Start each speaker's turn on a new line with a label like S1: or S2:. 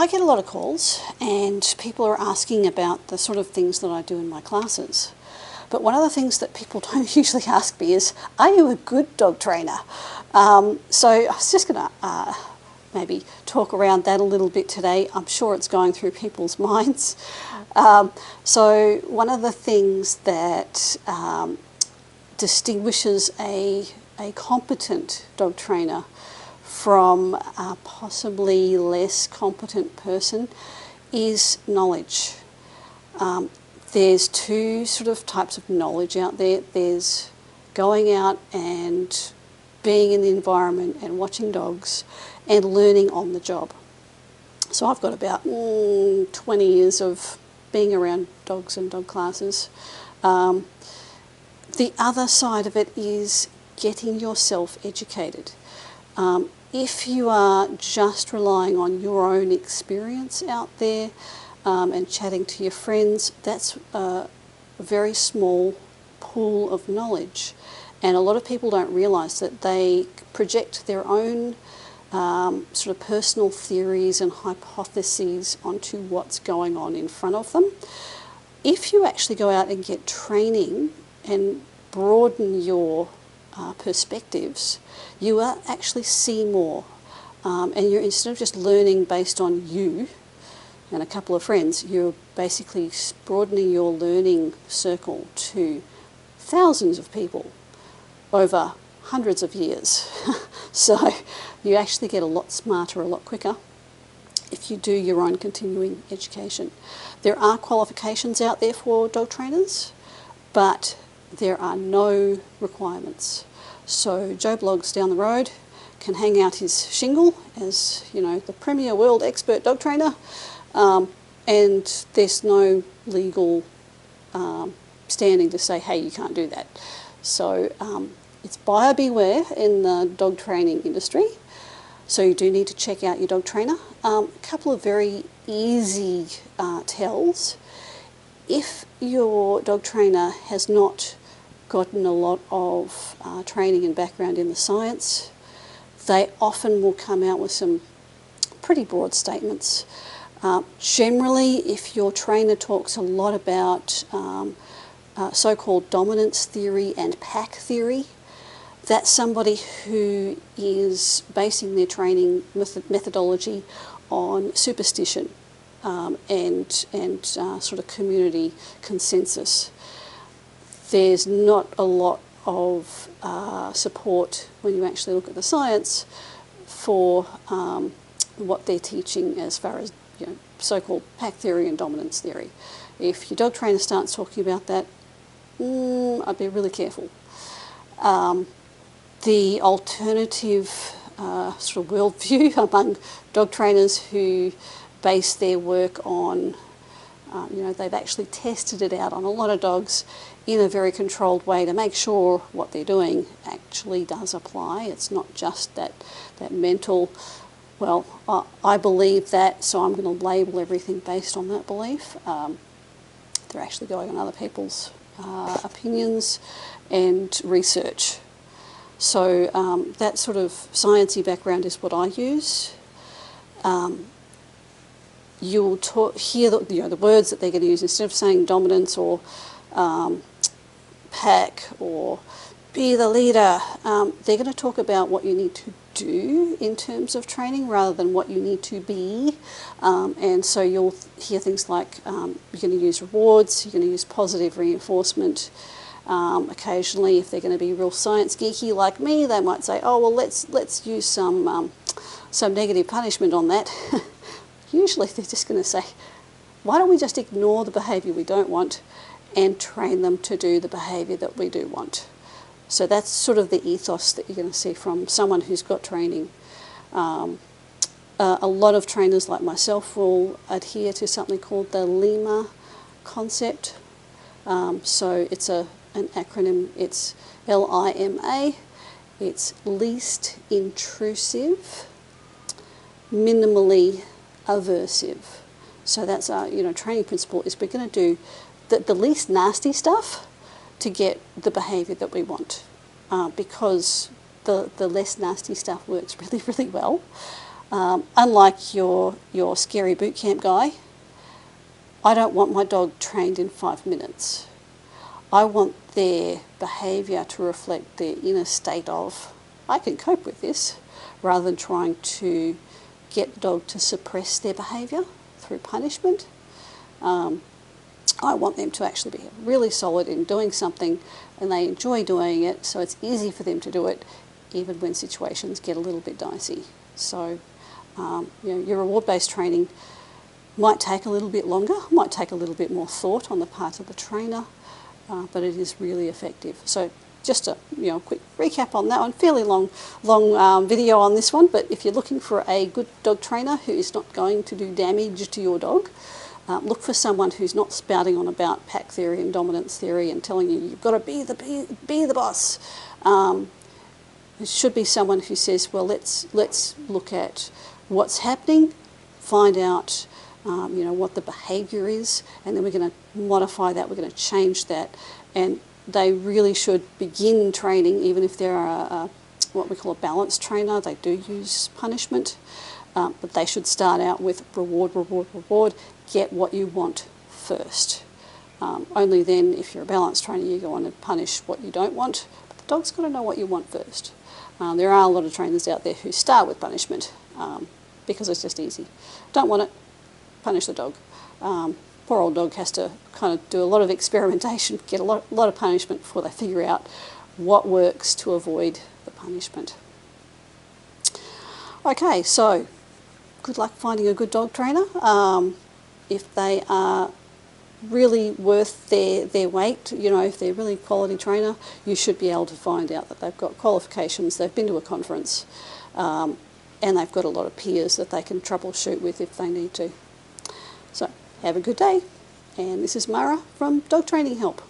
S1: I get a lot of calls and people are asking about the sort of things that I do in my classes. But one of the things that people don't usually ask me is, are you a good dog trainer? So I was just going to maybe talk around that a little bit today. I'm sure it's going through people's minds. So one of the things that distinguishes a competent dog trainer from a possibly less competent person is knowledge. There's two sort of types of knowledge out there. There's going out and being in the environment and watching dogs and learning on the job. So I've got about 20 years of being around dogs and dog classes. The other side of it is getting yourself educated. If you are just relying on your own experience out there and chatting to your friends, that's a very small pool of knowledge. And a lot of people don't realise that they project their own sort of personal theories and hypotheses onto what's going on in front of them. If you actually go out and get training and broaden your perspectives, you will actually see more. And you're, instead of just learning based on you and a couple of friends, you're basically broadening your learning circle to thousands of people over hundreds of years. So you actually get a lot smarter a lot quicker if you do your own continuing education. There are qualifications out there for dog trainers, but there are no requirements. So Joe Bloggs down the road can hang out his shingle as, you know, the premier world expert dog trainer, and there's no legal standing to say, hey, you can't do that. So it's buyer beware in the dog training industry. So you do need to check out your dog trainer. A couple of very easy tells. If your dog trainer has not gotten a lot of training and background in the science, they often will come out with some pretty broad statements. Generally, if your trainer talks a lot about so-called dominance theory and pack theory, that's somebody who is basing their training methodology on superstition and sort of community consensus. There's not a lot of support when you actually look at the science for what they're teaching as far as, you know, so-called pack theory and dominance theory. If your dog trainer starts talking about that, I'd be really careful. The alternative sort of worldview among dog trainers who base their work on, you know, they've actually tested it out on a lot of dogs in a very controlled way to make sure what they're doing actually does apply. It's not just that mental, well, I believe that, so I'm going to label everything based on that belief. They're actually going on other people's opinions and research. So that sort of sciencey background is what I use. You'll hear the words that they're going to use instead of saying dominance or pack or be the leader. They're going to talk about what you need to do in terms of training rather than what you need to be. And so you'll hear things like you're going to use rewards, you're going to use positive reinforcement. Occasionally, if they're going to be real science geeky like me, they might say, oh, well, let's use some negative punishment on that. Usually they're just going to say, why don't we just ignore the behaviour we don't want and train them to do the behaviour that we do want? So that's sort of the ethos that you're going to see from someone who's got training. A lot of trainers like myself will adhere to something called the LIMA concept. So it's an acronym. It's LIMA. It's least intrusive, minimally aversive. So that's our training principle, is we're going to do the least nasty stuff to get the behaviour that we want, because the less nasty stuff works really, really well. Unlike your scary boot camp guy, I don't want my dog trained in 5 minutes. I want their behaviour to reflect their inner state of, I can cope with this, rather than trying to get the dog to suppress their behaviour through punishment. I want them to actually be really solid in doing something and they enjoy doing it, so it's easy for them to do it even when situations get a little bit dicey. So your reward-based training might take a little bit longer, might take a little bit more thought on the part of the trainer, but it is really effective. So just a quick recap on that one. Fairly long video on this one, but if you're looking for a good dog trainer who is not going to do damage to your dog, look for someone who's not spouting on about pack theory and dominance theory and telling you you've got to be the boss. It should be someone who says, well, let's look at what's happening, find out what the behaviour is, and then we're going to modify that, we're going to change that. And they really should begin training, even if they're what we call a balanced trainer. They do use punishment, but they should start out with reward, reward, reward. Get what you want first. Only then, if you're a balanced trainer, you go on and punish what you don't want. But the dog's got to know what you want first. There are a lot of trainers out there who start with punishment because it's just easy. Don't want it, punish the dog. Poor old dog has to kind of do a lot of experimentation, get a lot of punishment before they figure out what works to avoid the punishment. Okay, so good luck finding a good dog trainer. If they are really worth their weight, if they're really a quality trainer, you should be able to find out that they've got qualifications, they've been to a conference, and they've got a lot of peers that they can troubleshoot with if they need to. So have a good day, and this is Mara from Dog Training Help.